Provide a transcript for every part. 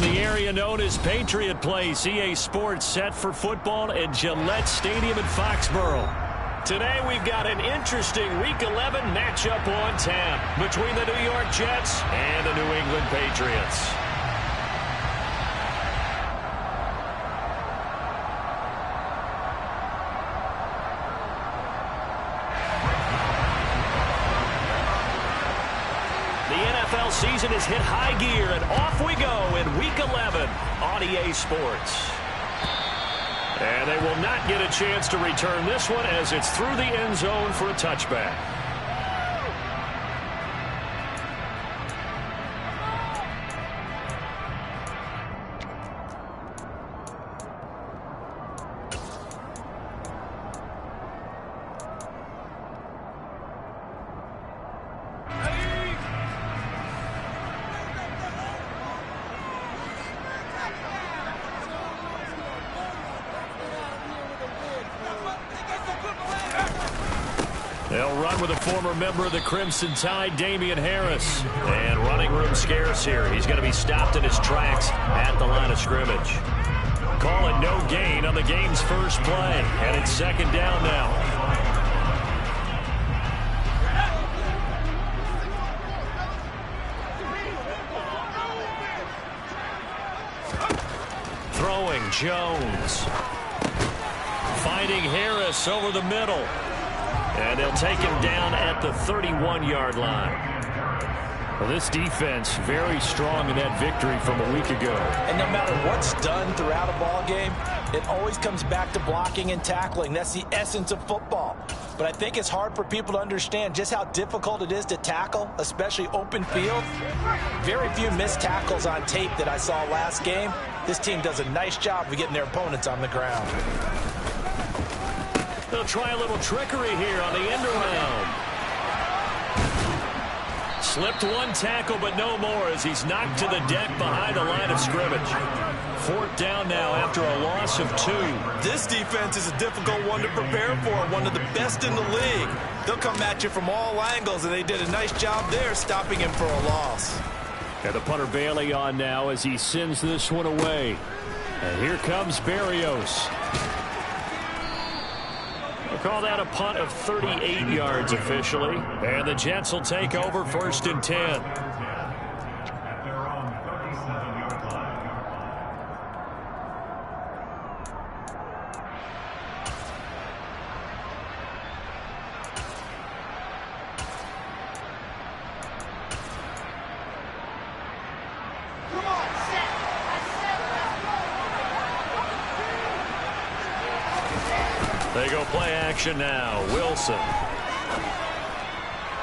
the area known as Patriot Place, EA Sports set for football at Gillette Stadium in Foxborough. Today we've got an interesting Week 11 matchup on tap between the New York Jets and the New England Patriots. Season has hit high gear, and off we go in Week 11 on EA Sports. And they will not get a chance to return this one as it's through the end zone for a touchback. They'll run with a former member of the Crimson Tide, Damien Harris. And running room scarce here. He's going to be stopped in his tracks at the line of scrimmage. Call it no gain on the game's first play. And it's second down now. Throwing Jones. Finding Harris over the middle. And they'll take him down at the 31-yard line. Well, this defense very strong in that victory from a week ago. And no matter what's done throughout a ball game, it always comes back to blocking and tackling. That's the essence of football. But I think it's hard for people to understand just how difficult it is to tackle, especially open field. Very few missed tackles on tape that I saw last game. This team does a nice job of getting their opponents on the ground. They'll try a little trickery here on the end around. Slipped one tackle, but no more as he's knocked to the deck behind the line of scrimmage. Fourth down now after a loss of 2. This defense is a difficult one to prepare for, one of the best in the league. They'll come at you from all angles, and they did a nice job there stopping him for a loss. And the punter Bailey on now as he sends this one away. And here comes Berrios. We'll call that a punt of 38 yards officially. And the Jets will take over 1st and 10. They go play action now. Wilson.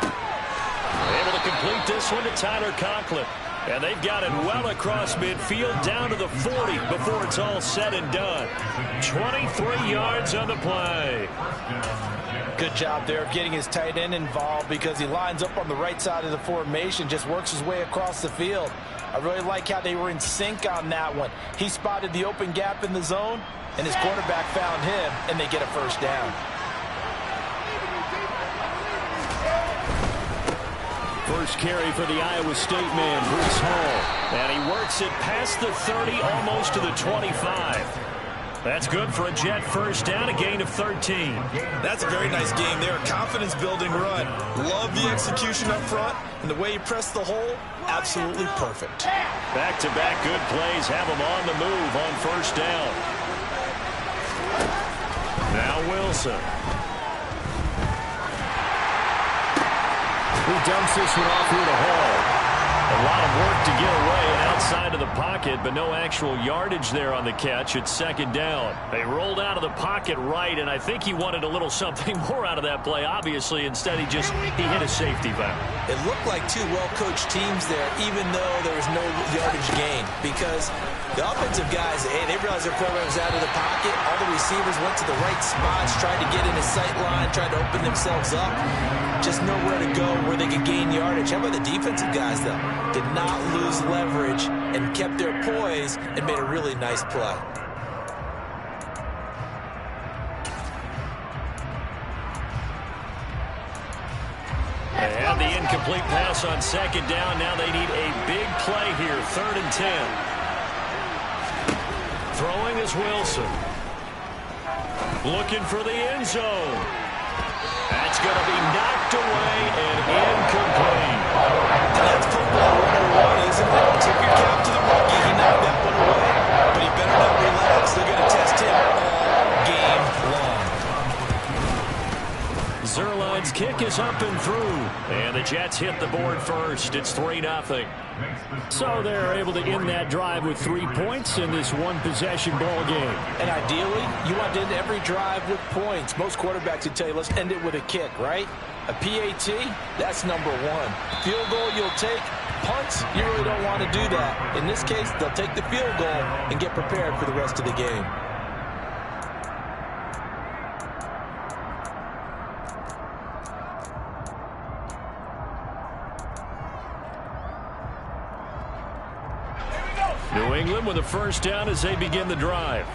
Able to complete this one to Tyler Conklin. And they've got it well across midfield down to the 40 before it's all said and done. 23 yards on the play. Good job there of getting his tight end involved because he lines up on the right side of the formation, just works his way across the field. I really like how they were in sync on that one. He spotted the open gap in the zone, and his quarterback found him, and they get a first down. First carry for the Iowa State man, Bruce Hall. And he works it past the 30, almost to the 25. That's good for a Jet first down, a gain of 13. That's a very nice game there, a confidence-building run. Love the execution up front, and the way he pressed the hole, absolutely perfect. Back-to-back good plays have him on the move on first down. Now Wilson. Who dumps this one off here to Hall. A lot of work to get away outside of the pocket, but no actual yardage there on the catch. It's second down. They rolled out of the pocket right, and I think he wanted a little something more out of that play, obviously. Instead, he hit a safety valve. It looked like two well-coached teams there, even though there was no yardage gain, because the offensive guys, they realized their program was out of the pocket. All the receivers went to the right spots, tried to get in his sight line, tried to open themselves up. Just nowhere to go where they could gain yardage. How about the defensive guys, though? Did not lose leverage and kept their poise and made a really nice play. They have the incomplete pass on second down. Now they need a big play here, 3rd and 10. Throwing is Wilson. Looking for the end zone. That's going to be knocked away and incomplete. And that's football 101, isn't it? Tip your cap to the rookie. He knocked that one away, but he better not relax. They're going to test him all game long. Zuerlein's kick is up and through, and the Jets hit the board first. It's 3-0. So they're able to end that drive with 3 points in this one-possession ball game. And ideally, you want to end every drive with points. Most quarterbacks would tell you, let's end it with a kick, right? A PAT, that's number one. Field goal you'll take. Punts, you really don't want to do that. In this case, they'll take the field goal and get prepared for the rest of the game. New England with a first down as they begin the drive.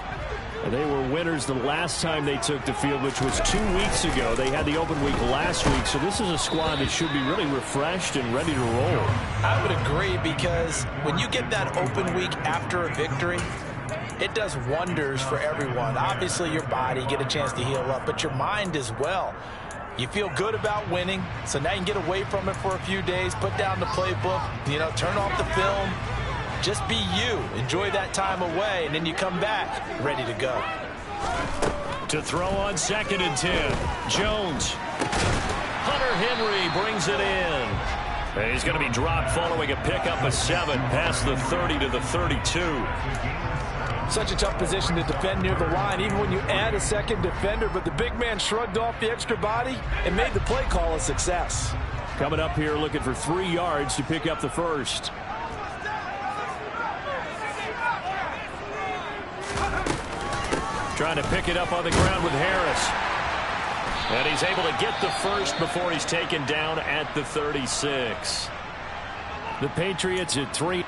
And they were winners the last time they took the field, which was 2 weeks ago. They had the open week last week, so this is a squad that should be really refreshed and ready to roll. I would agree, because when you get that open week after a victory, it does wonders for everyone. Obviously, your body, get a chance to heal up, but your mind as well. You feel good about winning, so now you can get away from it for a few days, put down the playbook, turn off the film. Just be you. Enjoy that time away, and then you come back ready to go. To throw on 2nd and 10. Jones. Hunter Henry brings it in. And he's going to be dropped following a pickup of 7 past the 30 to the 32. Such a tough position to defend near the line, even when you add a second defender, but the big man shrugged off the extra body and made the play call a success. Coming up here looking for 3 yards to pick up the first. Trying to pick it up on the ground with Harris. And he's able to get the first before he's taken down at the 36. The Patriots at 3.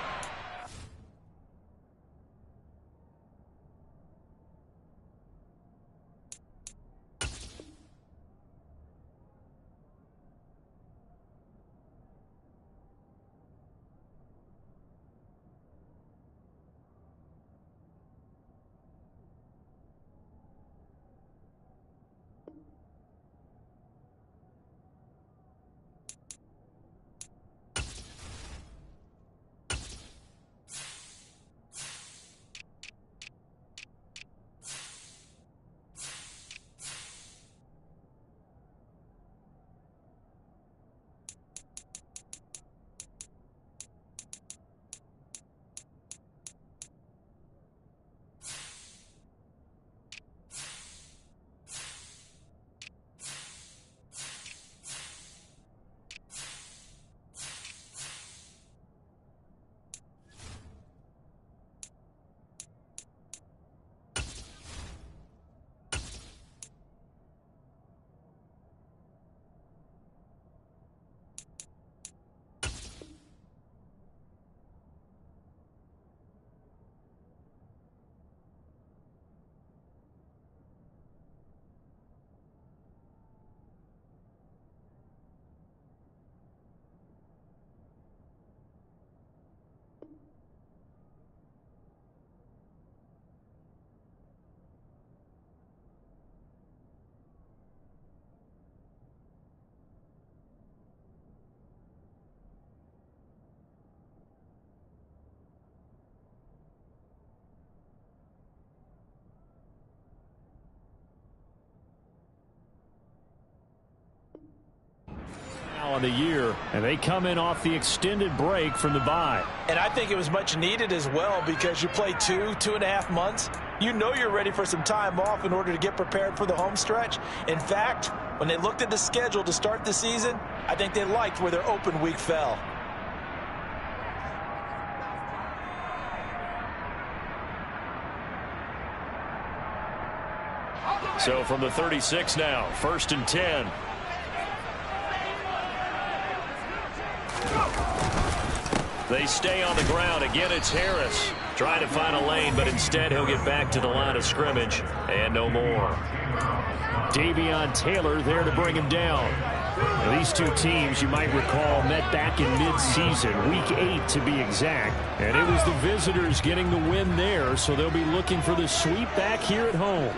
On the year, and they come in off the extended break from the bye. And I think it was much needed as well, because you play 2.5 months. You know you're ready for some time off in order to get prepared for the home stretch. In fact, when they looked at the schedule to start the season, I think they liked where their open week fell. So from the 36 now, 1st and 10. They stay on the ground. Again, it's Harris trying to find a lane, but instead he'll get back to the line of scrimmage and no more. Davion Taylor there to bring him down. Now, these two teams, you might recall, met back in mid-season, Week 8 to be exact. And it was the visitors getting the win there, so they'll be looking for the sweep back here at home.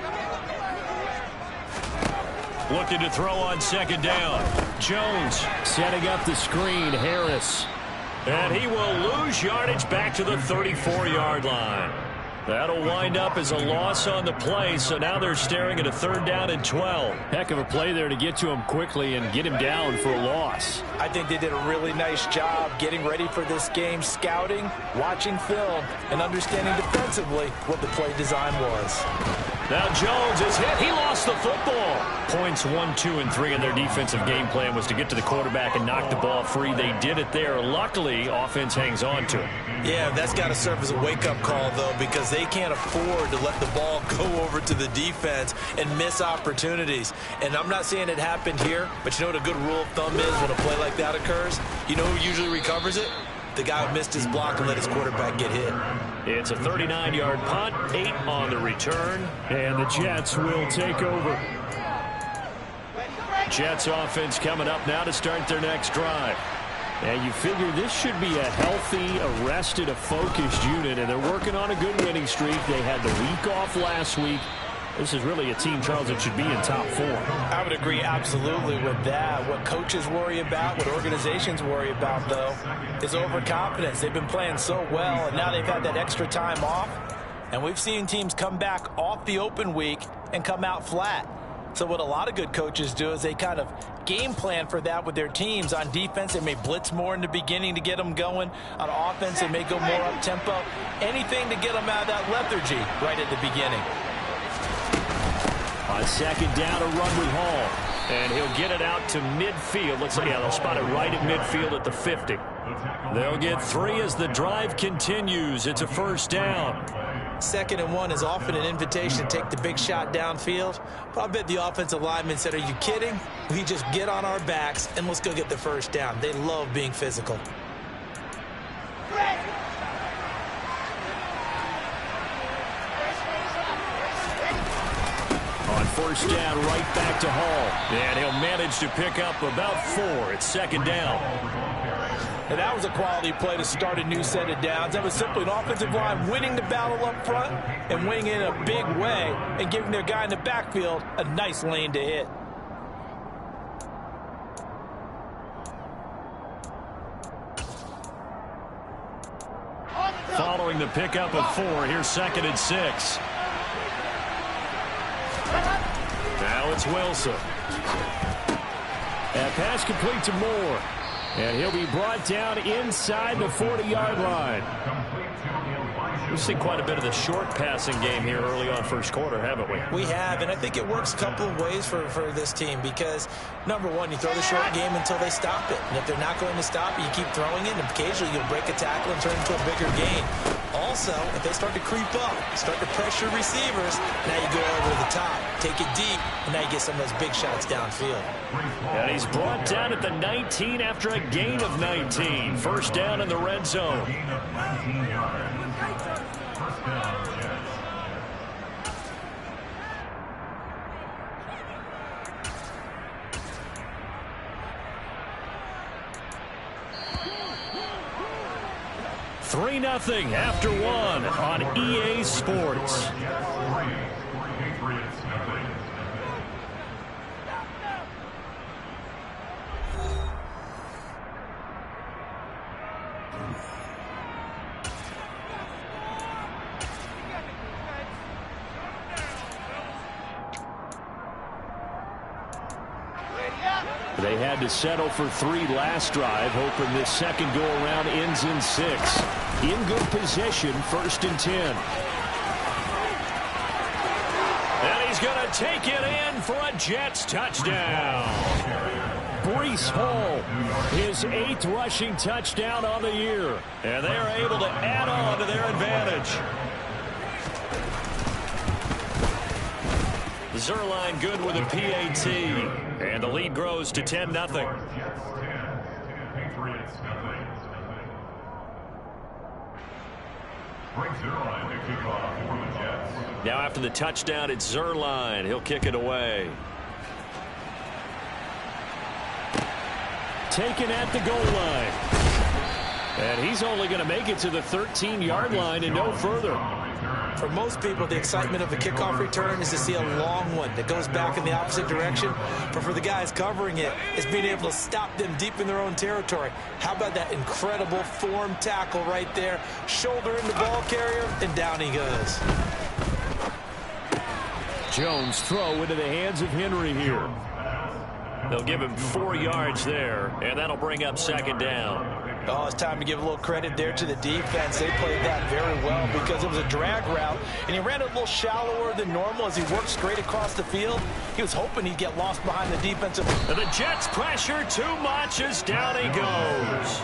Looking to throw on second down. Jones setting up the screen. Harris. And he will lose yardage back to the 34-yard line. That'll wind up as a loss on the play, so now they're staring at a 3rd down and 12. Heck of a play there to get to him quickly and get him down for a loss. I think they did a really nice job getting ready for this game, scouting, watching film, and understanding defensively what the play design was. Now Jones is hit. He lost the football. Points 1, 2, and 3 in their defensive game plan was to get to the quarterback and knock the ball free. They did it there. Luckily, offense hangs on to it. Yeah, that's got to serve as a wake-up call, though, because they can't afford to let the ball go over to the defense and miss opportunities. And I'm not saying it happened here, but you know what a good rule of thumb is when a play like that occurs? You know who usually recovers it? The guy who missed his block and let his quarterback get hit. It's a 39-yard punt, 8 on the return, and the Jets will take over. Jets offense coming up now to start their next drive. And you figure this should be a healthy, arrested, a focused unit, and they're working on a good winning streak. They had the week off last week. This is really a team, Charles, that should be in top 4. I would agree absolutely with that. What coaches worry about, what organizations worry about, though, is overconfidence. They've been playing so well, and now they've had that extra time off. And we've seen teams come back off the open week and come out flat. So what a lot of good coaches do is they kind of game plan for that with their teams. On defense, they may blitz more in the beginning to get them going. On offense, they may go more up-tempo. Anything to get them out of that lethargy right at the beginning. On second down, a run with Hall. And he'll get it out to midfield. Looks like, yeah, they'll spot it right at midfield at the 50. They'll get 3 as the drive continues. It's a 1st down. 2nd and 1 is often an invitation to take the big shot downfield. But I bet the offensive lineman said, are you kidding? We just get on our backs and let's go get the 1st down. They love being physical. On 1st down, right back to Hall. And he'll manage to pick up about 4. It's 2nd down. And that was a quality play to start a new set of downs. That was simply an offensive line winning the battle up front and winning it in a big way and giving their guy in the backfield a nice lane to hit. Following the pickup of 4, here's 2nd and 6. Now it's Wilson. And pass complete to Moore. And he'll be brought down inside the 40-yard line. We've seen quite a bit of the short passing game here early on first quarter, haven't we? We have, and I think it works a couple of ways for this team because, number one, you throw the short game until they stop it. And if they're not going to stop it, you keep throwing it, and occasionally you'll break a tackle and turn it into a bigger gain. Also, if they start to creep up, start to pressure receivers, now you go over the top, take it deep, and now you get some of those big shots downfield. And he's brought down at the 19 after a gain of 19. 1st down in the red zone. Three 3-0 after 1 on EA Sports. They had to settle for 3 last drive, hoping this second go-around ends in 6. In good position, 1st and 10. And he's going to take it in for a Jets touchdown. Breece Hall, his 8th rushing touchdown on the year. And they are able to add on to their advantage. Zuerlein good with a PAT. And the lead grows to 10-0. Now after the touchdown, it's Zuerlein. He'll kick it away. taken at the goal line. And he's only going to make it to the 13-yard line and no further. For most people, the excitement of a kickoff return is to see a long one that goes back in the opposite direction. But for the guys covering it, it's being able to stop them deep in their own territory. How about that incredible form tackle right there? Shoulder in the ball carrier, and down he goes. Jones throw into the hands of Henry here. They'll give him 4 yards there, and that'll bring up second down. Oh, it's time to give a little credit there to the defense. They played that very well because it was a drag route, and he ran a little shallower than normal as he worked straight across the field. He was hoping he'd get lost behind the defensive. And the Jets pressure too much as down he goes.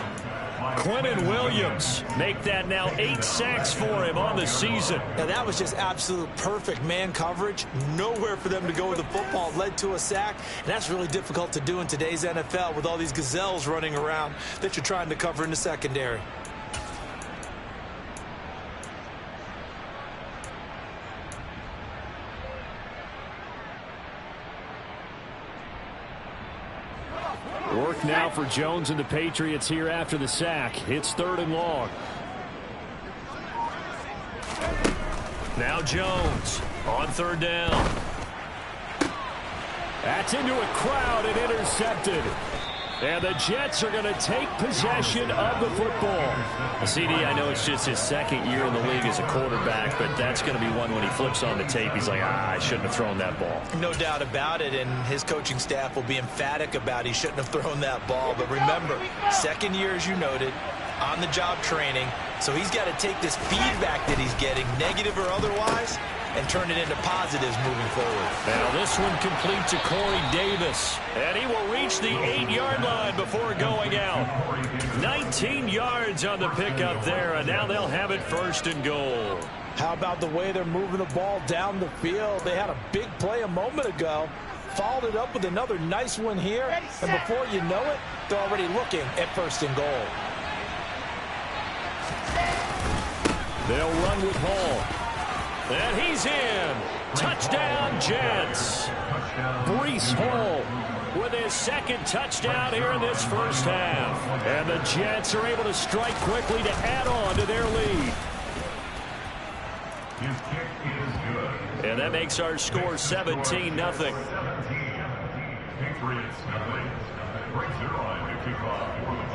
Quentin Williams make that now 8 sacks for him on the season. Now that was just absolute perfect man coverage. Nowhere for them to go with the football. It led to a sack, and that's really difficult to do in today's NFL with all these gazelles running around that you're trying to cover in the secondary. Work now for Jones and the Patriots here after the sack. It's 3rd and long. Now Jones on 3rd down. That's into a crowd and intercepted. And the Jets are going to take possession of the football. CD, I know it's just his 2nd year in the league as a quarterback, but that's going to be one when he flips on the tape. He's like, I shouldn't have thrown that ball. No doubt about it, and his coaching staff will be emphatic about he shouldn't have thrown that ball. But remember, 2nd year, as you noted, on-the-job training. So he's got to take this feedback that he's getting, negative or otherwise, and turn it into positives moving forward. Now this one complete to Corey Davis. And he will reach the 8-yard line before going out. 19 yards on the pickup there, and now they'll have it 1st and goal. How about the way they're moving the ball down the field? They had a big play a moment ago. Followed it up with another nice one here. And before you know it, they're already looking at 1st and goal. They'll run with Hall. And he's in. Touchdown, Jets. Breece Hall with his 2nd touchdown here in this first half. And the Jets are able to strike quickly to add on to their lead. And that makes our score 17-0.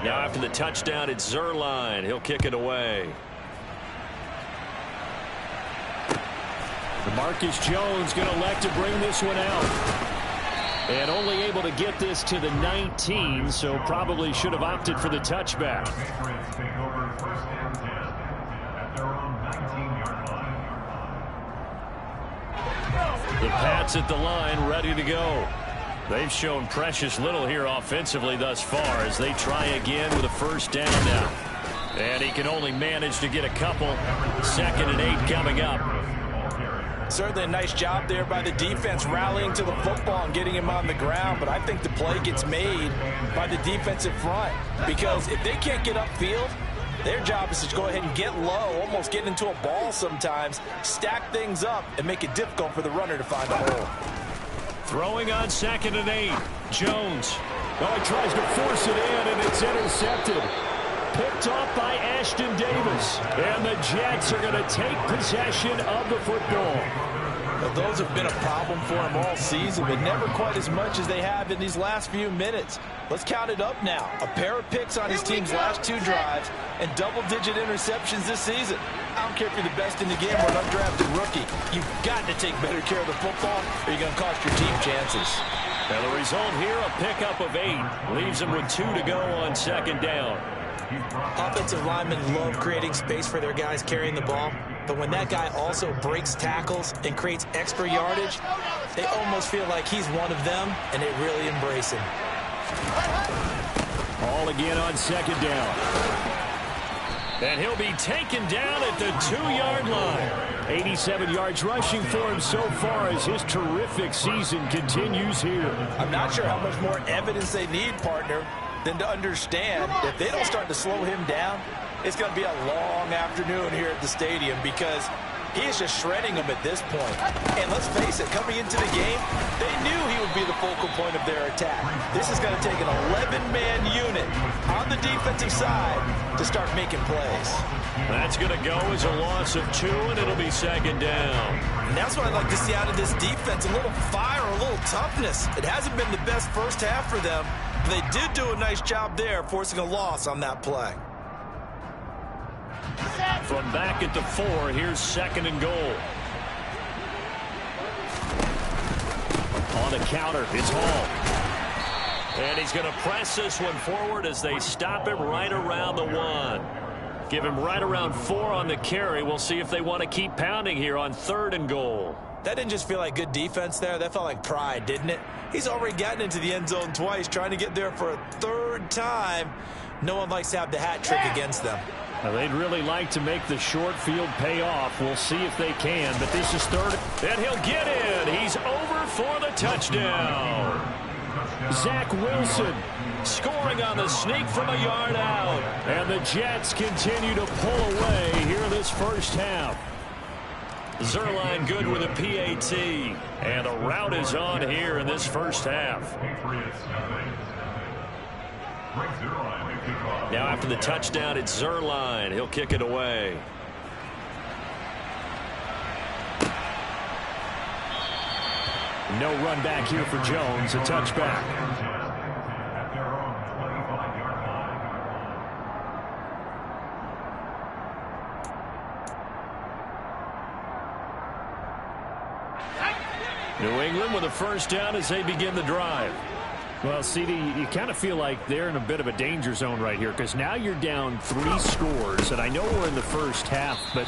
Now after the touchdown, it's Zuerlein. He'll kick it away. Marcus Jones going to elect to bring this one out. And only able to get this to the 19, so probably should have opted for the touchback. The Pats at the line, ready to go. They've shown precious little here offensively thus far as they try again with a 1st down now. And he can only manage to get a couple. 2nd and 8 coming up. Certainly a nice job there by the defense rallying to the football and getting him on the ground, but I think the play gets made by the defensive front because if they can't get upfield, their job is to go ahead and get low, almost get into a ball sometimes, stack things up, and make it difficult for the runner to find a hole. Throwing on 2nd and 8. Jones. Oh, he tries to force it in, and it's intercepted. Picked off by Ashton Davis. And the Jets are going to take possession of the football. Well, those have been a problem for him all season, but never quite as much as they have in these last few minutes. Let's count it up now. A pair of picks on his team's last 2 drives and double-digit interceptions this season. I don't care if you're the best in the game or an undrafted rookie. You've got to take better care of the football or you're going to cost your team chances. And the result here, a pickup of 8. Leaves them with 2 to go on 2nd down. Offensive linemen love creating space for their guys carrying the ball, but when that guy also breaks tackles and creates extra yardage, they almost feel like he's one of them, and they really embrace him. All again on 2nd down. And he'll be taken down at the 2-yard line. 87 yards rushing for him so far as his terrific season continues here. I'm not sure how much more evidence they need, partner, than to understand if they don't start to slow him down, it's going to be a long afternoon here at the stadium because He is just shredding them at this point. And let's face it, coming into the game, they knew he would be the focal point of their attack. This is going to take an 11-man unit on the defensive side to start making plays. That's going to go as a loss of 2, and it'll be second down. And that's what I'd like to see out of this defense, a little fire, a little toughness. It hasn't been the best first half for them, but they did do a nice job there, forcing a loss on that play. From back at the 4, here's second and goal. On the counter, it's Hall. And he's going to press this one forward as they stop him right around the 1. Give him right around 4 on the carry. We'll see if they want to keep pounding here on third and goal. That didn't just feel like good defense there. That felt like pride, didn't it? He's already gotten into the end zone twice, trying to get there for a third time. No one likes to have the hat trick against them. Now, they'd really like to make the short field pay off. We'll see if they can, but this is third. And he'll get in. He's over for the touchdown. Zach Wilson scoring on the sneak from a yard out. And the Jets continue to pull away here this first half. Zuerlein good with a PAT. And a rout is on here in this first half. Now after the touchdown, it's Zuerlein. He'll kick it away. No run back here for Jones. A touchback. New England with a first down as they begin the drive. Well, CD, you kind of feel like they're in a bit of a danger zone right here because now you're down 3 scores, and I know we're in the first half, but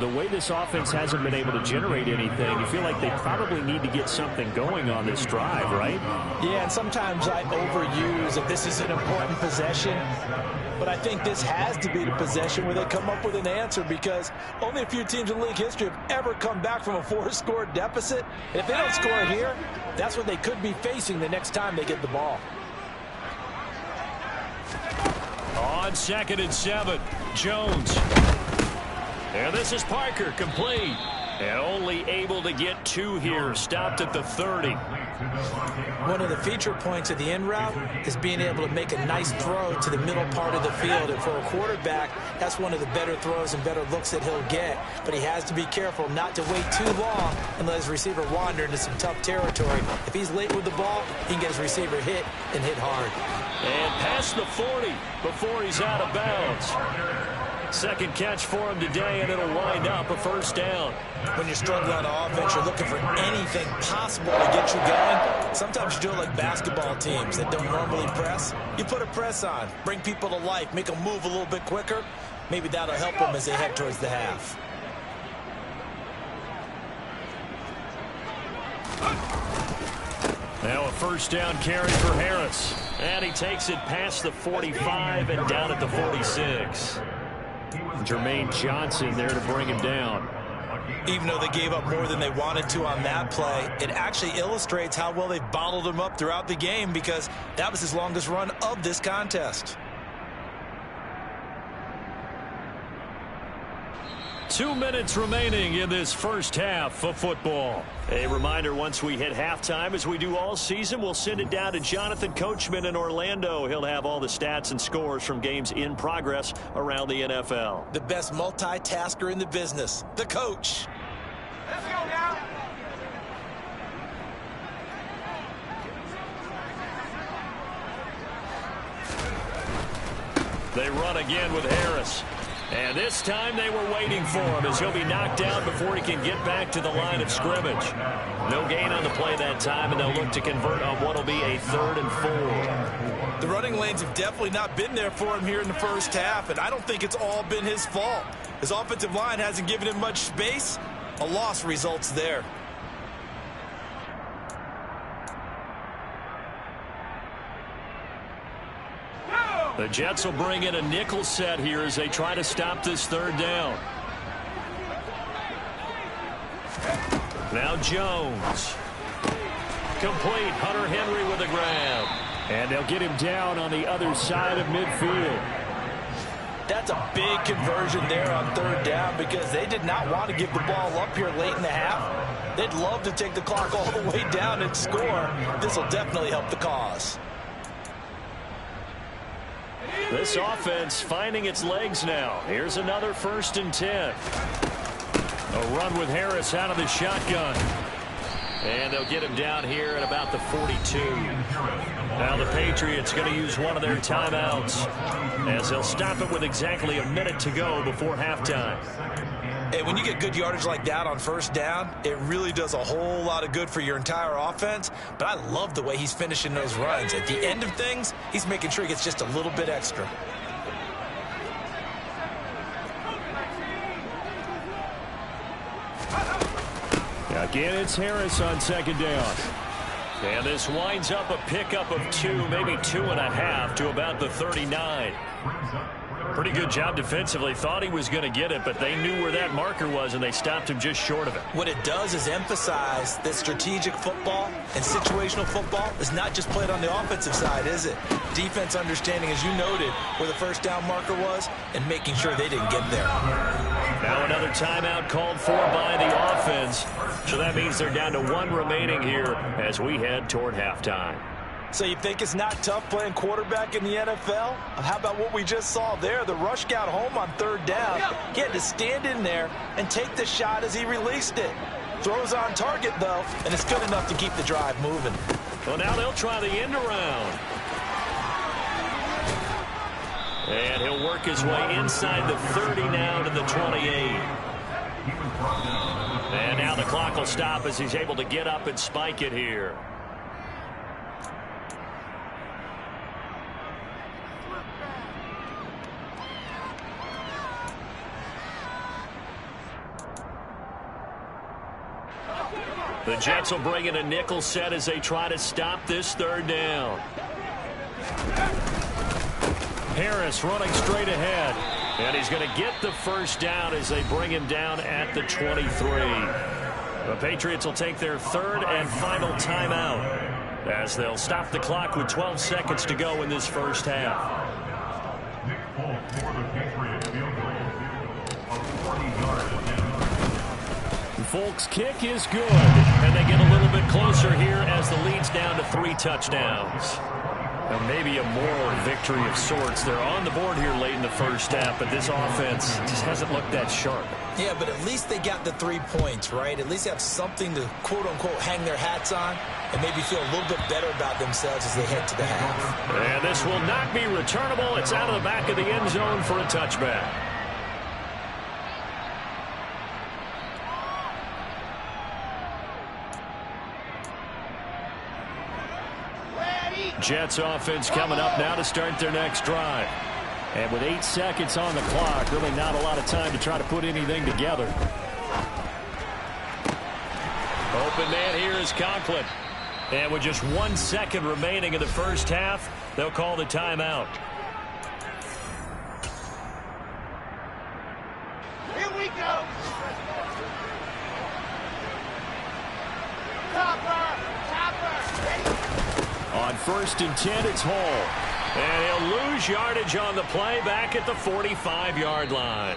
the way this offense hasn't been able to generate anything, you feel like they probably need to get something going on this drive, right? Yeah, and sometimes I overuse if this is an important possession, but I think this has to be the possession where they come up with an answer because only a few teams in league history have ever come back from a 4-score deficit. And if they don't score here, that's what they could be facing the next time they get the ball. On 2nd and 7, Jones. And this is Parker, complete. And only able to get 2 here, stopped at the 30. One of the feature points of the end route is being able to make a nice throw to the middle part of the field. And for a quarterback, that's one of the better throws and better looks that he'll get. But he has to be careful not to wait too long and let his receiver wander into some tough territory. If he's late with the ball, he can get his receiver hit and hit hard. And past the 40 before he's out of bounds. Second catch for him today, and it'll wind up a first down. When you're struggling on offense, you're looking for anything possible to get you going. Sometimes you do it like basketball teams that don't normally press. You put a press on, bring people to life, make them move a little bit quicker. Maybe that'll help them as they head towards the half. Now a first down carry for Harris. And he takes it past the 45 and down at the 46. Jermaine Johnson there to bring him down. Even though they gave up more than they wanted to on that play, it actually illustrates how well they've bottled him up throughout the game because that was his longest run of this contest. 2 minutes remaining in this first half of football. A reminder, once we hit halftime, as we do all season, we'll send it down to Jonathan Coachman in Orlando. He'll have all the stats and scores from games in progress around the NFL. The best multitasker in the business, the coach. Let's go now. They run again with Harris. And this time they were waiting for him as he'll be knocked down before he can get back to the line of scrimmage. No gain on the play that time, and they'll look to convert on what will be a 3rd and 4. The running lanes have definitely not been there for him here in the first half, and I don't think it's all been his fault. His offensive line hasn't given him much space. A loss results there. The Jets will bring in a nickel set here as they try to stop this 3rd down. Now Jones. Complete. Hunter Henry with a grab. And they'll get him down on the other side of midfield. That's a big conversion there on third down because they did not want to give the ball up here late in the half. They'd love to take the clock all the way down and score. This will definitely help the cause. This offense finding its legs now. Here's another 1st and 10. A run with Harris out of the shotgun. And they'll get him down here at about the 42. Now the Patriots going to use one of their timeouts as they'll stop it with exactly a minute to go before halftime. Hey, when you get good yardage like that on 1st down, it really does a whole lot of good for your entire offense. But I love the way he's finishing those runs. At the end of things, he's making sure he gets just a little bit extra. Again, it's Harris on 2nd down. And this winds up a pickup of 2, maybe 2.5 to about the 39. Pretty good job defensively. Thought he was going to get it, but they knew where that marker was, and they stopped him just short of it. What it does is emphasize that strategic football and situational football is not just played on the offensive side, is it? Defense understanding, as you noted, where the 1st down marker was and making sure they didn't get there. Now another timeout called for by the offense. So that means they're down to 1 remaining here as we head toward halftime. So you think it's not tough playing quarterback in the NFL? How about what we just saw there? The rush got home on 3rd down. He had to stand in there and take the shot as he released it. Throws on target, though, and it's good enough to keep the drive moving. Well, now they'll try the end around. And he'll work his way inside the 30 now to the 28. And now the clock will stop as he's able to get up and spike it here. The Jets will bring in a nickel set as they try to stop this 3rd down. Harris running straight ahead. And he's going to get the 1st down as they bring him down at the 23. The Patriots will take their 3rd and final timeout as they'll stop the clock with 12 seconds to go in this 1st half. Folk's kick is good, and they get a little bit closer here as the lead's down to 3 touchdowns. And maybe a moral victory of sorts. They're on the board here late in the 1st half, but this offense just hasn't looked that sharp. Yeah, but at least they got the 3 points, right? At least they have something to, quote-unquote, hang their hats on and maybe feel a little bit better about themselves as they head to the half. And this will not be returnable. It's out of the back of the end zone for a touchback. Jets offense coming up now to start their next drive. And with 8 seconds on the clock, really not a lot of time to try to put anything together. Open man here is Conklin. And with just 1 second remaining in the 1st half, they'll call the timeout. Here we go. On 1st and 10, it's Hall. And he'll lose yardage on the play back at the 45-yard line.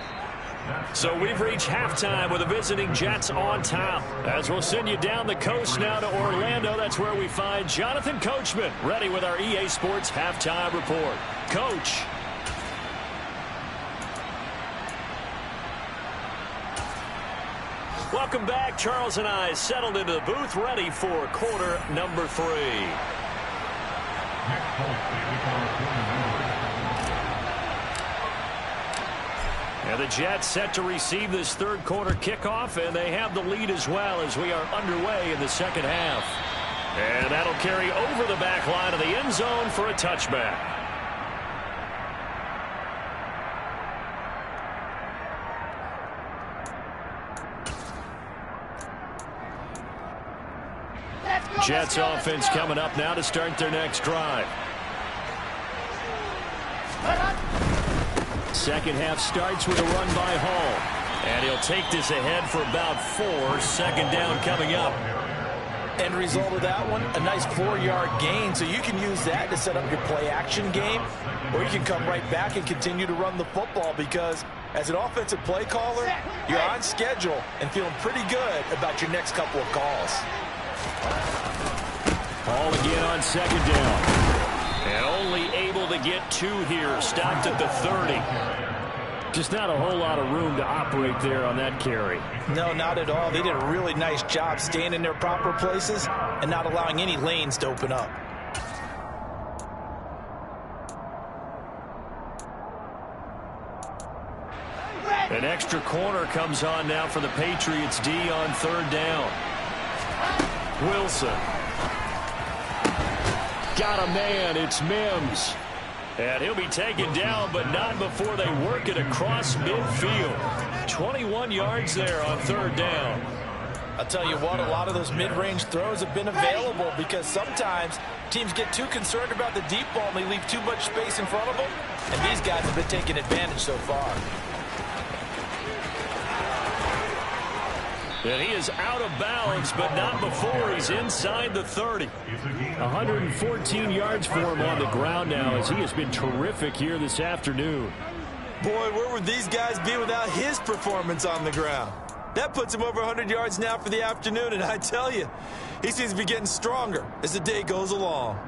So we've reached halftime with the visiting Jets on top. As we'll send you down the coast now to Orlando, that's where we find Jonathan Coachman ready with our EA Sports Halftime Report. Coach. Welcome back. Charles and I settled into the booth ready for quarter number 3. And the Jets set to receive this 3rd quarter kickoff, and they have the lead as well as we are underway in the 2nd half. And that'll carry over the back line of the end zone for a touchback. Jets offense coming up now to start their next drive. 2nd half starts with a run by Hall. And he'll take this ahead for about 4. 2nd down coming up. End result of that one, a nice 4-yard gain. So you can use that to set up your play-action game, or you can come right back and continue to run the football because as an offensive play caller, you're on schedule and feeling pretty good about your next couple of calls. Ball again on second down. And only able to get 2 here. Stopped at the 30. Just not a whole lot of room to operate there on that carry. No, not at all. They did a really nice job staying in their proper places and not allowing any lanes to open up. An extra corner comes on now for the Patriots D on third down. Wilson. Got a man. It's Mims. And he'll be taken down, but not before they work it across midfield. 21 yards there on third down. I'll tell you what, a lot of those mid-range throws have been available because sometimes teams get too concerned about the deep ball and they leave too much space in front of them. And these guys have been taking advantage so far. And he is out of bounds, but not before he's inside the 30. 114 yards for him on the ground now as he has been terrific here this afternoon. Boy, where would these guys be without his performance on the ground? That puts him over 100 yards now for the afternoon, and I tell you, he seems to be getting stronger as the day goes along.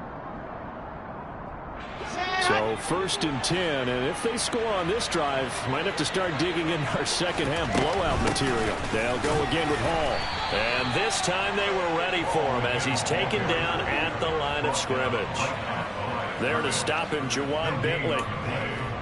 So 1st and 10, and if they score on this drive, might have to start digging in our second half blowout material. They'll go again with Hall. And this time they were ready for him as he's taken down at the line of scrimmage. There to stop him, Juwan Bentley.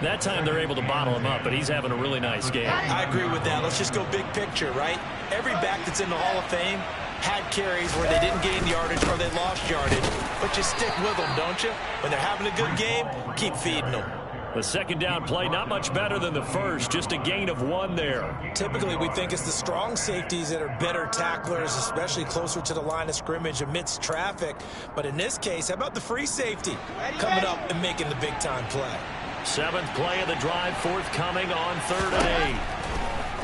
That time they're able to bottle him up, but he's having a really nice game. I agree with that. Let's just go big picture, right? Every back that's in the Hall of Fame had carries where they didn't gain yardage or they lost yardage, but you stick with them, don't you? When they're having a good game, keep feeding them. The second down play, not much better than the first, just a gain of 1 there. Typically, we think it's the strong safeties that are better tacklers, especially closer to the line of scrimmage amidst traffic. But in this case, how about the free safety coming up and making the big-time play? 7th play of the drive, forthcoming on 3rd and 8.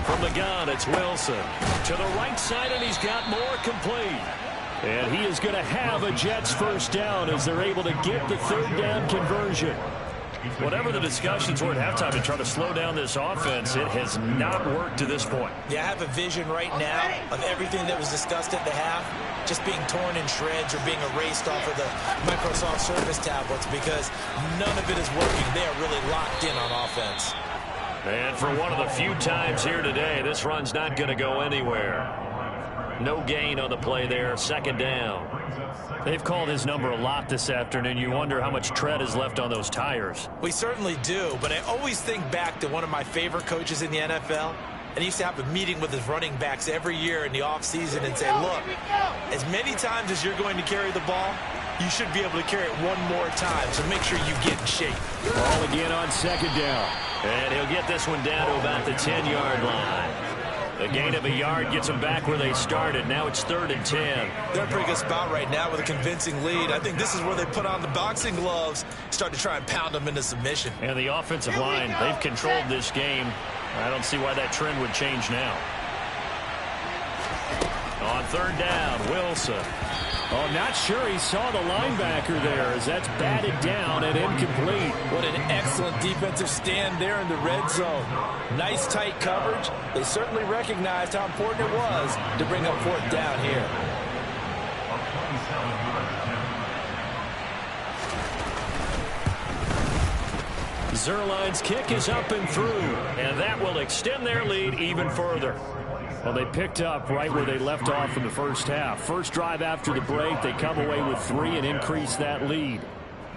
From the gun, it's Wilson. To the right side, and he's got more complete. And he is going to have a Jets first down as they're able to get the 3rd down conversion. Whatever the discussions were at halftime to try to slow down this offense, it has not worked to this point. Yeah, I have a vision right now of everything that was discussed at the half just being torn in shreds or being erased off of the Microsoft Surface tablets because none of it is working. They are really locked in on offense. And for one of the few times here today, this run's not going to go anywhere. No gain on the play there, 2nd down. They've called his number a lot this afternoon. You wonder how much tread is left on those tires. We certainly do, but I always think back to one of my favorite coaches in the NFL. And he used to have a meeting with his running backs every year in the offseason and say, look, as many times as you're going to carry the ball, you should be able to carry it 1 more time, so make sure you get in shape. Ball again on 2nd down. And he'll get this one down to about the 10-yard line. A gain of a yard gets them back where they started. Now it's 3rd and 10. They're in a pretty good spot right now with a convincing lead. I think this is where they put on the boxing gloves, start to try and pound them into submission. And the offensive line, they've controlled this game. I don't see why that trend would change now. On 3rd down, Wilson. Oh, not sure he saw the linebacker there as that's batted down and incomplete. What an excellent defensive stand there in the red zone. Nice tight coverage. They certainly recognized how important it was to bring up 4th down here. Zuerlein's kick is up and through, and that will extend their lead even further. Well, they picked up right where they left off in the first half. First drive after the break, they come away with 3 and increase that lead.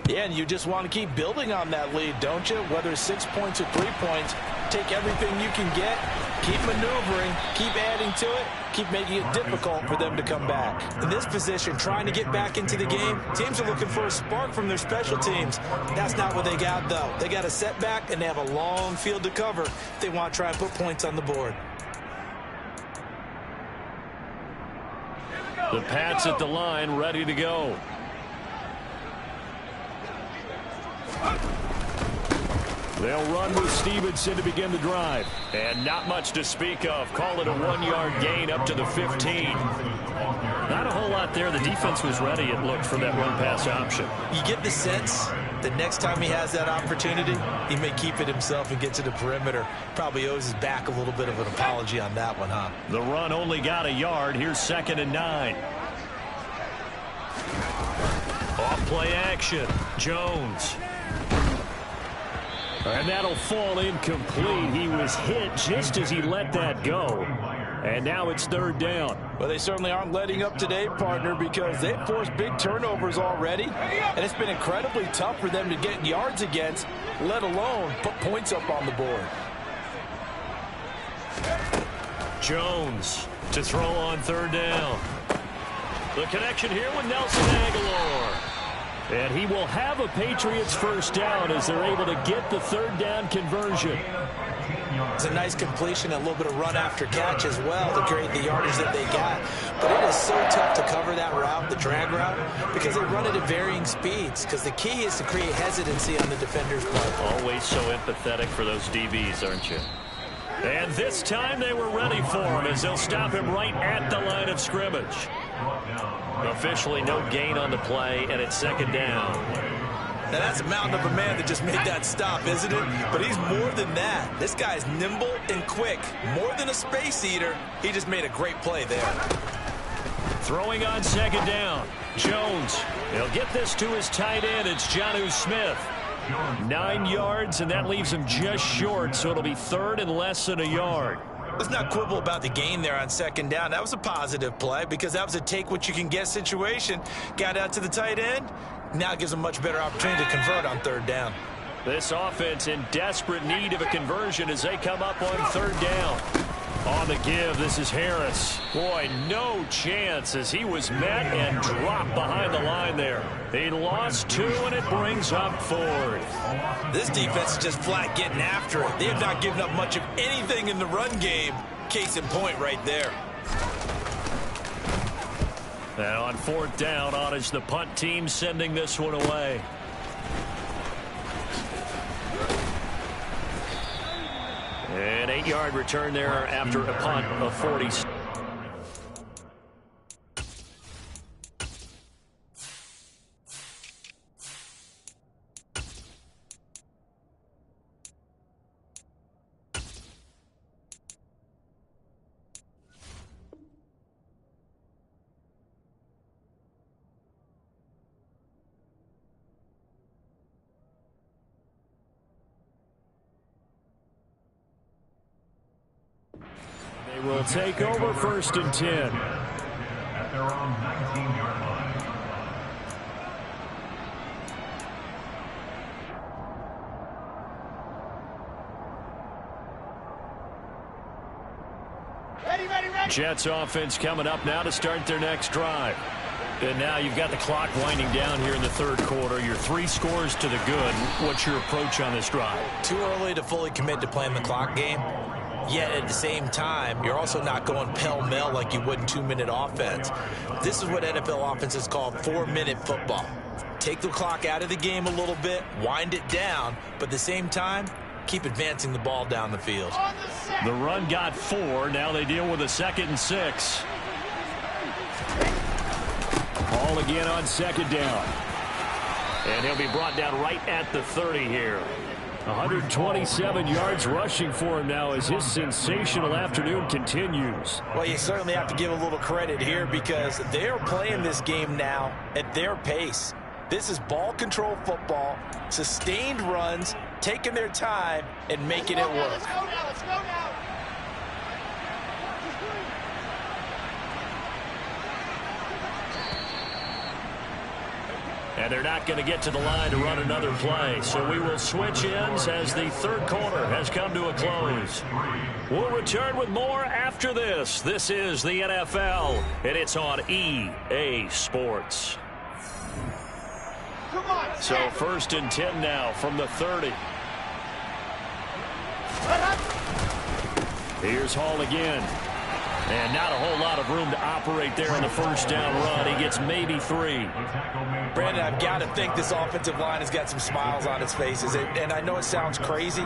Yeah, and you just want to keep building on that lead, don't you? Whether it's 6 points or 3 points, take everything you can get, keep maneuvering, keep adding to it, keep making it difficult for them to come back. In this position, trying to get back into the game, teams are looking for a spark from their special teams. That's not what they got, though. They got a setback, and they have a long field to cover if they want to try and put points on the board. The Pats at the line, ready to go. They'll run with Stevenson to begin the drive. And not much to speak of. Call it a 1-yard gain up to the 15. Not a whole lot there. The defense was ready, it looked, for that run-pass option. You get the sense that next time he has that opportunity, he may keep it himself and get to the perimeter. Probably owes his back a little bit of an apology on that one, huh? The run only got a yard. Here's 2nd and 9. Off play action. Jones. And that'll fall incomplete. He was hit just as he let that go. And now it's 3rd down. Well, they certainly aren't letting up today, partner, because they've forced big turnovers already. And it's been incredibly tough for them to get yards against, let alone put points up on the board. Jones to throw on 3rd down. The connection here with Nelson Aguilar. And he will have a Patriots 1st down as they're able to get the 3rd down conversion. It's a nice completion, a little bit of run after catch as well to create the yardage that they got. But it is so tough to cover that route, the drag route, because they run it at varying speeds. Because the key is to create hesitancy on the defender's part. Always so empathetic for those DBs, aren't you? And this time they were ready for him as they'll stop him right at the line of scrimmage. Officially no gain on the play, and it's 2nd down. Now that's a mountain of a man that just made that stop, isn't it? But he's more than that. This guy's nimble and quick. More than a space eater. He just made a great play there. Throwing on 2nd down. Jones. He'll get this to his tight end. It's Jonnu Smith. 9 yards, and that leaves him just short, so it'll be 3rd and less than a yard. Let's not quibble about the gain there on 2nd down. That was a positive play because that was a take-what-you-can-get situation. Got out to the tight end. Now gives him much better opportunity to convert on 3rd down. This offense in desperate need of a conversion as they come up on 3rd down. On the give, this is Harris. Boy, no chance as he was met and dropped behind the line there. He lost 2, and it brings up 4th. This defense is just flat getting after it. They have not given up much of anything in the run game. Case in point right there. And on 4th down, on is the punt team sending this one away. An 8-yard return there after a punt of 40. Will take over 1st and 10. At their own 19-yard line. Jets offense coming up now to start their next drive. And now you've got the clock winding down here in the 3rd quarter. You're 3 scores to the good. What's your approach on this drive? Too early to fully commit to playing the clock game. Yet at the same time, you're also not going pell-mell like you would in 2-minute offense. This is what NFL offenses call 4-minute football. Take the clock out of the game a little bit, wind it down, but at the same time, keep advancing the ball down the field. The run got 4. Now they deal with a 2nd and 6. Ball again on 2nd down. And he'll be brought down right at the 30 here. 127 yards rushing for him now as his sensational afternoon continues. Well, you certainly have to give a little credit here because they are playing this game now at their pace. This is ball control football, sustained runs, taking their time and making it work. Let's go now, let's go now. And they're not going to get to the line to run another play. So we will switch ends as the 3rd quarter has come to a close. We'll return with more after this. This is the NFL, and it's on EA Sports. So 1st and 10 now from the 30. Here's Hall again. And not a whole lot of room to operate there on the first down run. He gets maybe 3. Brandon, I've got to think this offensive line has got some smiles on its faces. And I know it sounds crazy,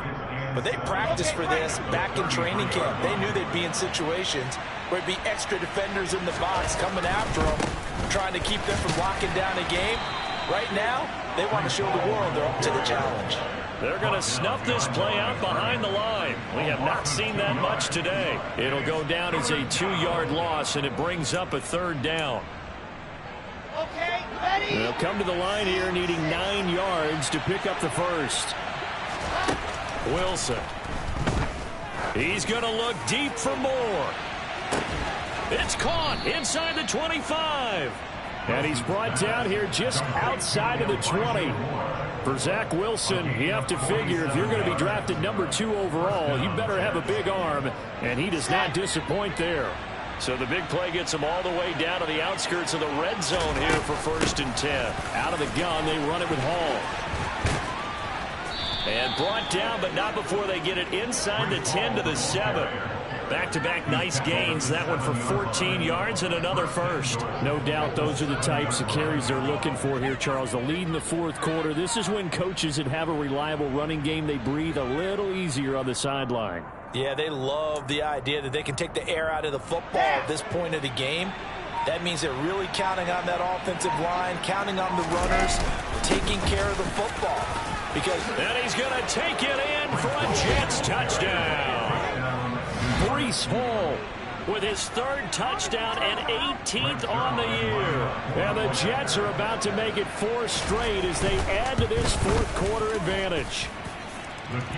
but they practiced for this back in training camp. They knew they'd be in situations where it'd be extra defenders in the box coming after them, trying to keep them from locking down a game. Right now, they want to show the world they're up to the challenge. They're going to snuff this play out behind the line. We have not seen that much today. It'll go down as a 2-yard loss, and it brings up a 3rd down. Okay, ready? They'll come to the line here needing 9 yards to pick up the first. Wilson. He's going to look deep for more. It's caught inside the 25. And he's brought down here just outside of the 20. For Zach Wilson, you have to figure if you're going to be drafted number 2 overall, you better have a big arm, and he does not disappoint there. So the big play gets him all the way down to the outskirts of the red zone here for 1st and 10. Out of the gun, they run it with Hall. And brought down, but not before they get it inside the 10 to the 7. Back-to-back nice gains. That one for 14 yards and another first. No doubt those are the types of carries they're looking for here, Charles. The lead in the 4th quarter. This is when coaches that have a reliable running game, they breathe a little easier on the sideline. Yeah, they love the idea that they can take the air out of the football at this point of the game. That means they're really counting on that offensive line, counting on the runners, taking care of the football. And he's going to take it in for a Jets touchdown. Breece Hall with his 3rd touchdown and 18th on the year. And the Jets are about to make it 4 straight as they add to this 4th quarter advantage.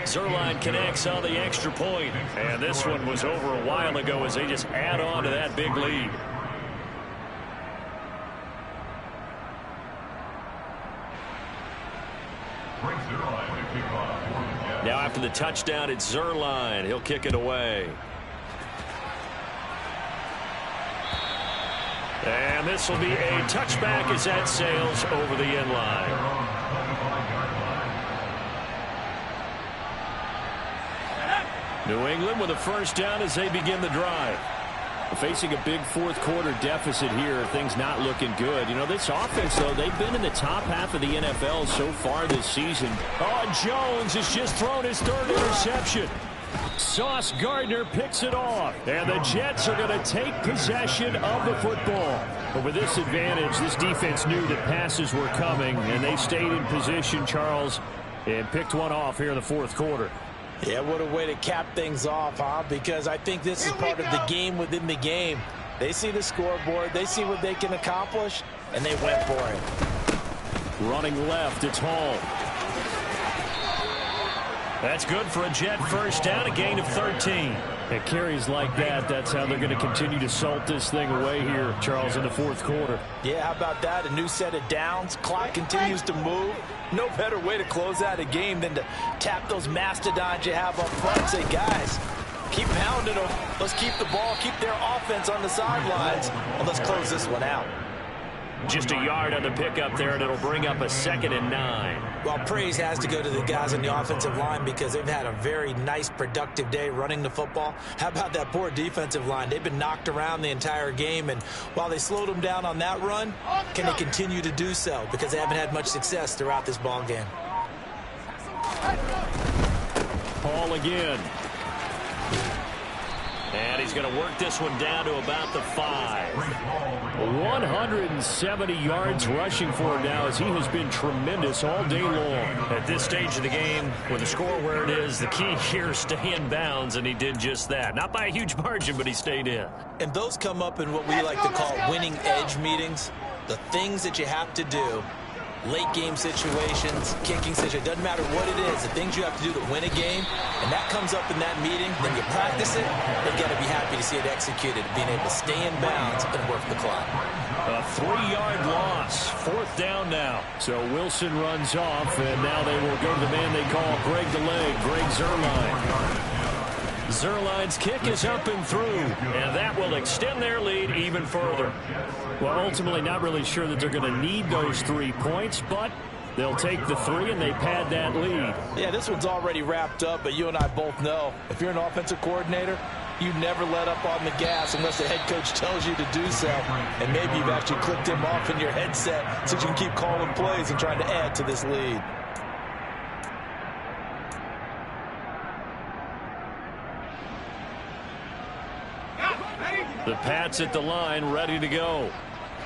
Zuerlein connects on the extra point. And this one was over a while ago as they just add on to that big lead. Now after the touchdown, it's Zuerlein. He'll kick it away. And this will be a touchback as that sails over the end line. New England with a 1st down as they begin the drive. Facing a big 4th quarter deficit here. Things not looking good. You know, this offense, though, they've been in the top half of the NFL so far this season. Oh, Jones has just thrown his 3rd interception. Sauce Gardner picks it off. And the Jets are going to take possession of the football. But with this advantage, this defense knew that passes were coming, and they stayed in position, Charles, and picked one off here in the 4th quarter. Yeah, what a way to cap things off, huh? Because I think this is part of the game within the game. They see the scoreboard, they see what they can accomplish, and they went for it. Running left, it's Hall. That's good for a Jet 1st down, a gain of 13. And carries like that, that's how they're going to continue to salt this thing away here, Charles, in the 4th quarter. Yeah, how about that? A new set of downs. Clock continues to move. No better way to close out a game than to tap those mastodons you have up front and say, guys, keep pounding them. Let's keep the ball, keep their offense on the sidelines, and let's close this one out. Just a yard on the pickup there, and it'll bring up a 2nd and 9. Well, praise has to go to the guys on the offensive line because they've had a very nice, productive day running the football. How about that poor defensive line? They've been knocked around the entire game, and while they slowed them down on that run, can they continue to do so? Because they haven't had much success throughout this ball game. Hall again. And he's going to work this one down to about the 5. 170 yards rushing for him now as he has been tremendous all day long. At this stage of the game, with the score where it is, the key here is stay in bounds, and he did just that. Not by a huge margin, but he stayed in. And those come up in what we like to call winning edge meetings. The things that you have to do. Late game situations, kicking situations, doesn't matter what it is, the things you have to do to win a game, and that comes up in that meeting, then you practice it, they've got to be happy to see it executed, being able to stay in bounds and work the clock. A 3-yard loss, 4th down now. So Wilson runs off, and now they will go to the man they call Greg the Leg, Greg Zuerlein. Zuerlein's kick is up and through, and that will extend their lead even further. Well, ultimately not really sure that they're going to need those 3 points, but they'll take the 3 and they pad that lead. Yeah, this one's already wrapped up, but you and I both know if you're an offensive coordinator, You never let up on the gas unless the head coach tells you to do so. And maybe you've actually clicked him off in your headset so you can keep calling plays and trying to add to this lead. The Pats at the line, ready to go.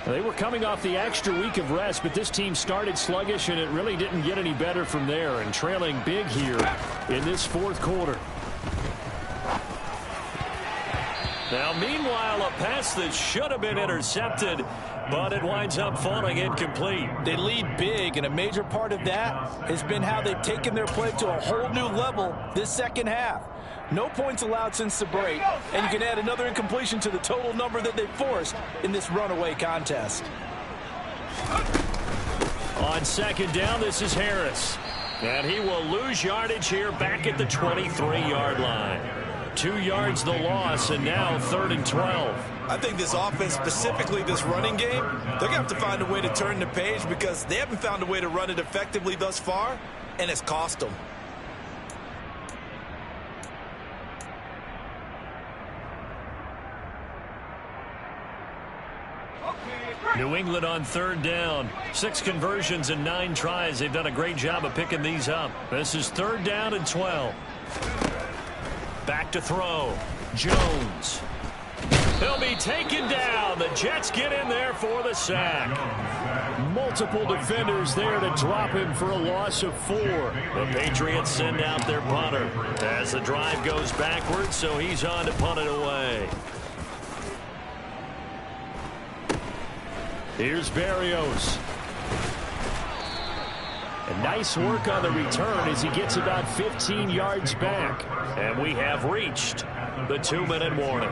They were coming off the extra week of rest, but this team started sluggish, and it really didn't get any better from there, and trailing big here in this fourth quarter. Now, meanwhile, a pass that should have been intercepted, but it winds up falling incomplete. They lead big, and a major part of that has been how they've taken their play to a whole new level this second half. No points allowed since the break, and you can add another incompletion to the total number that they forced in this runaway contest. On second down, this is Harris. And he will lose yardage here back at the 23-yard line. 2 yards the loss, and now 3rd and 12. I think this offense, specifically this running game, they're going to have to find a way to turn the page because they haven't found a way to run it effectively thus far, and it's cost them. New England on 3rd down. 6 conversions and 9 tries. They've done a great job of picking these up. This is 3rd down and 12. Back to throw. Jones. He'll be taken down. The Jets get in there for the sack. Multiple defenders there to drop him for a loss of 4. The Patriots send out their punter as the drive goes backwards, so he's on to punt it away. Here's Berrios. And nice work on the return as he gets about 15 yards back. And we have reached the 2-minute warning.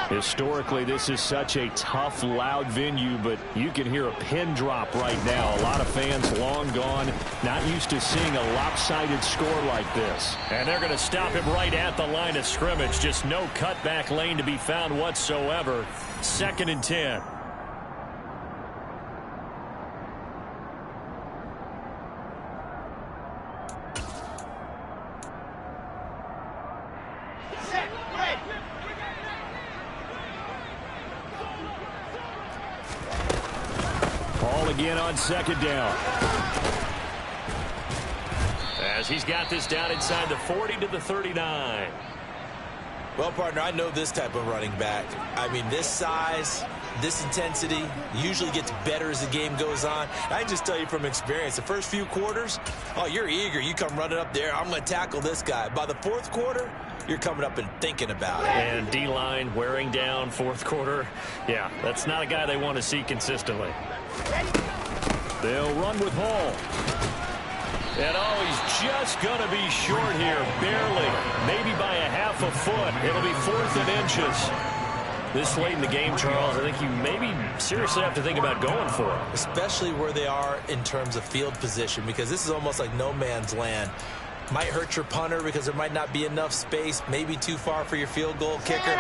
Historically, this is such a tough, loud venue, but you can hear a pin drop right now. A lot of fans long gone, not used to seeing a lopsided score like this. And they're going to stop him right at the line of scrimmage. Just no cutback lane to be found whatsoever. 2nd and 10. Again on 2nd down. As he's got this down inside the 40 to the 39. Well, partner, I know this type of running back. I mean, this size, this intensity usually gets better as the game goes on. I can just tell you from experience, the first few quarters, oh, you're eager. You come running up there, I'm going to tackle this guy. By the 4th quarter, you're coming up and thinking about it. And D-line wearing down 4th quarter. Yeah, that's not a guy they want to see consistently. They'll run with Hall. And oh, he's just going to be short here, barely. Maybe by a half a foot. It'll be 4th and inches. This late in the game, Charles, I think you maybe seriously have to think about going for it. Especially where they are in terms of field position, because this is almost like no man's land. Might hurt your punter because there might not be enough space, maybe too far for your field goal kicker.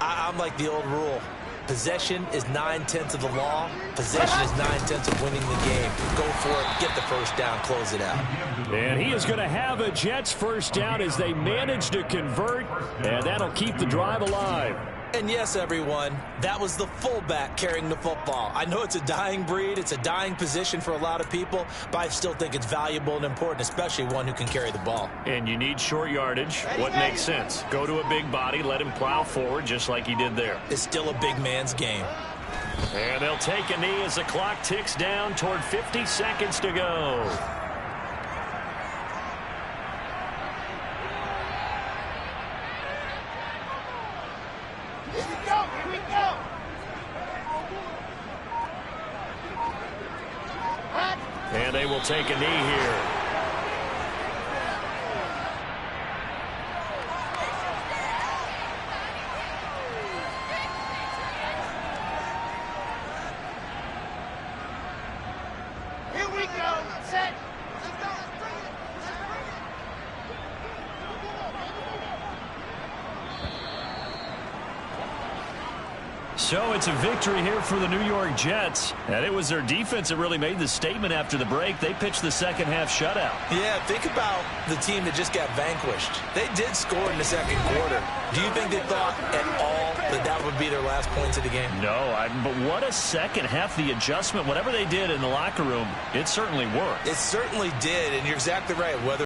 I'm like the old rule. Possession is 9/10 of the law. Possession is 9/10 of winning the game. Go for it. Get the first down. Close it out. And he is going to have a Jets first down as they manage to convert, and that'll keep the drive alive. And yes, everyone, that was the fullback carrying the football. I know it's a dying breed. It's a dying position for a lot of people, but I still think it's valuable and important, especially one who can carry the ball. And you need short yardage. What makes sense? Go to a big body, let him plow forward just like he did there. It's still a big man's game. And they'll take a knee as the clock ticks down toward 50 seconds to go. And they will take a knee here. Here we go. Set. So it's a victory here for the New York Jets. And it was their defense that really made the statement after the break. They pitched the second half shutout. Yeah, think about the team that just got vanquished. They did score in the second quarter. Do you think they thought at all that that would be their last points of the game? No, but what a second half. The adjustment, whatever they did in the locker room, it certainly worked. It certainly did, and you're exactly right. Whether